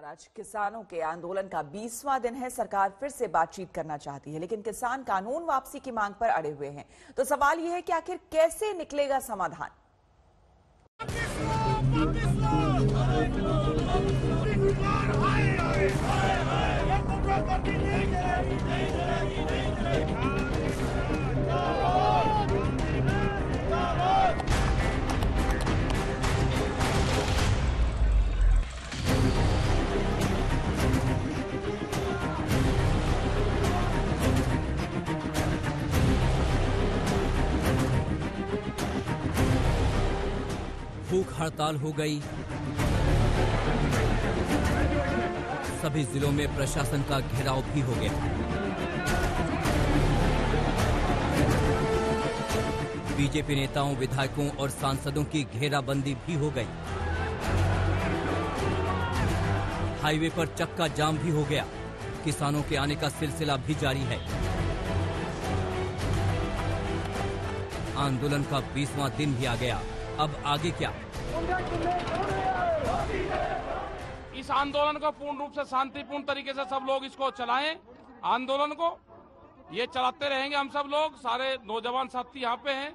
आज किसानों के आंदोलन का 20वां दिन है। सरकार फिर से बातचीत करना चाहती है, लेकिन किसान कानून वापसी की मांग पर अड़े हुए हैं। तो सवाल यह है कि आखिर कैसे निकलेगा समाधान। भूख हड़ताल हो गई। सभी जिलों में प्रशासन का घेराव भी हो गया। बीजेपी नेताओं, विधायकों और सांसदों की घेराबंदी भी हो गई। हाईवे पर चक्का जाम भी हो गया। किसानों के आने का सिलसिला भी जारी है। आंदोलन का 20वां दिन भी आ गया। अब आगे क्या? इस आंदोलन को पूर्ण रूप से शांतिपूर्ण तरीके से सब लोग इसको चलाएं। आंदोलन को ये चलाते रहेंगे। हम सब लोग, सारे नौजवान साथी यहाँ पे हैं।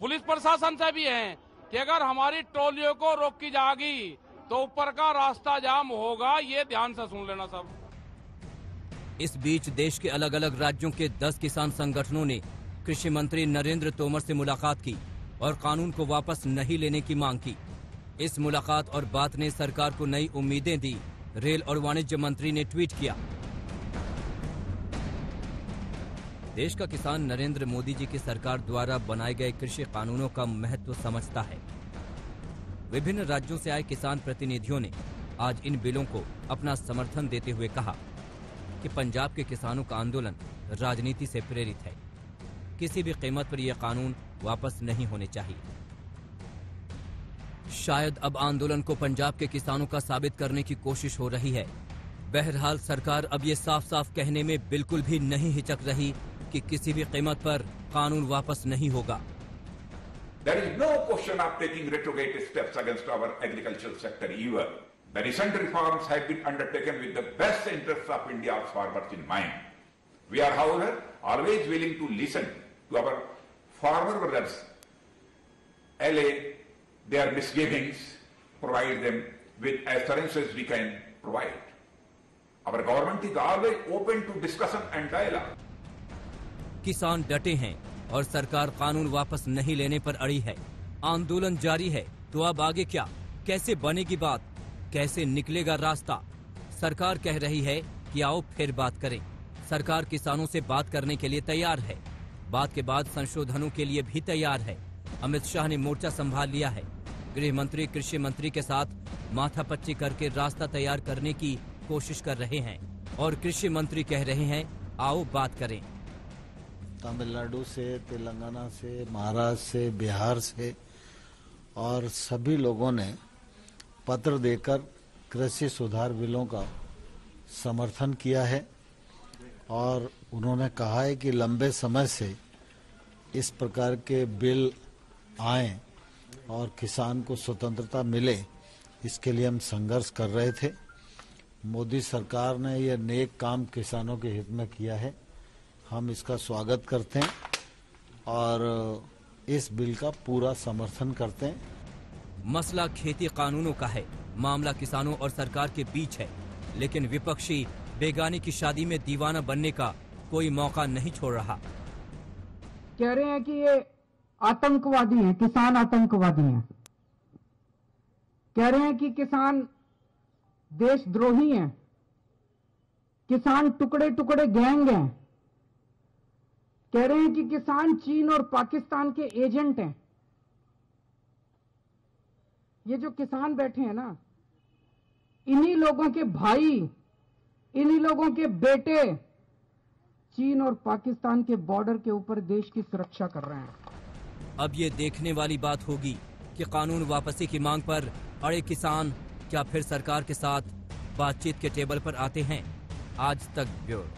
पुलिस प्रशासन से भी हैं कि अगर हमारी टोलियों को रोकी जाएगी तो ऊपर का रास्ता जाम होगा। ये ध्यान से सुन लेना सब। इस बीच देश के अलग अलग राज्यों के 10 किसान संगठनों ने कृषि मंत्री नरेंद्र तोमर से मुलाकात की और कानून को वापस नहीं लेने की मांग की। इस मुलाकात और बात ने सरकार को नई उम्मीदें दी। रेल और वाणिज्य मंत्री ने ट्वीट किया, देश का किसान नरेंद्र मोदी जी की सरकार द्वारा बनाए गए कृषि कानूनों का महत्व समझता है। विभिन्न राज्यों से आए किसान प्रतिनिधियों ने आज इन बिलों को अपना समर्थन देते हुए कहा कि पंजाब के किसानों का आंदोलन राजनीति से प्रेरित है। किसी भी कीमत पर यह कानून वापस नहीं होने चाहिए। शायद अब आंदोलन को पंजाब के किसानों का साबित करने की कोशिश हो रही है। बहरहाल सरकार अब ये साफ साफ कहने में बिल्कुल भी नहीं हिचक रही कि किसी भी कीमत पर कानून वापस नहीं होगा। There is no question of taking retrograde steps against our agricultural sector either. The recent reforms have been undertaken with the best interests of India's farmers in mind. We are, however, always willing to listen to our farmer brothers, allay their misgivings, provide them with assurances we can provide. Our government is always open to discussion and dialogue. किसान डटे हैं और सरकार कानून वापस नहीं लेने पर अड़ी है। आंदोलन जारी है, तो अब आगे क्या? कैसे बनेगी बात? कैसे निकलेगा रास्ता? सरकार कह रही है कि आओ फिर बात करें। सरकार किसानों से बात करने के लिए तैयार है। बात के बाद संशोधनों के लिए भी तैयार है। अमित शाह ने मोर्चा संभाल लिया है। गृह मंत्री कृषि मंत्री के साथ माथापच्ची करके रास्ता तैयार करने की कोशिश कर रहे हैं और कृषि मंत्री कह रहे हैं आओ बात करें। तमिलनाडु से, तेलंगाना से, महाराष्ट्र से, बिहार से और सभी लोगों ने पत्र देकर कृषि सुधार बिलों का समर्थन किया है और उन्होंने कहा है कि लंबे समय से इस प्रकार के बिल आए और किसान को स्वतंत्रता मिले, इसके लिए हम संघर्ष कर रहे थे। मोदी सरकार ने यह नेक काम किसानों के हित में किया है। हम इसका स्वागत करते हैं और इस बिल का पूरा समर्थन करते हैं। मसला खेती कानूनों का है, मामला किसानों और सरकार के बीच है, लेकिन विपक्षी बेगानी की शादी में दीवाना बनने का कोई मौका नहीं छोड़ रहा। कह रहे हैं कि ये आतंकवादी हैं, किसान आतंकवादी हैं। कह रहे हैं कि किसान देशद्रोही हैं, किसान टुकड़े टुकड़े गैंग हैं। कह रहे हैं कि किसान चीन और पाकिस्तान के एजेंट हैं। ये जो किसान बैठे हैं ना, इन्हीं लोगों के भाई, इन्हीं लोगों के बेटे चीन और पाकिस्तान के बॉर्डर के ऊपर देश की सुरक्षा कर रहे हैं। अब ये देखने वाली बात होगी कि कानून वापसी की मांग पर अड़े किसान क्या फिर सरकार के साथ बातचीत के टेबल पर आते हैं। आज तक ब्यूरो।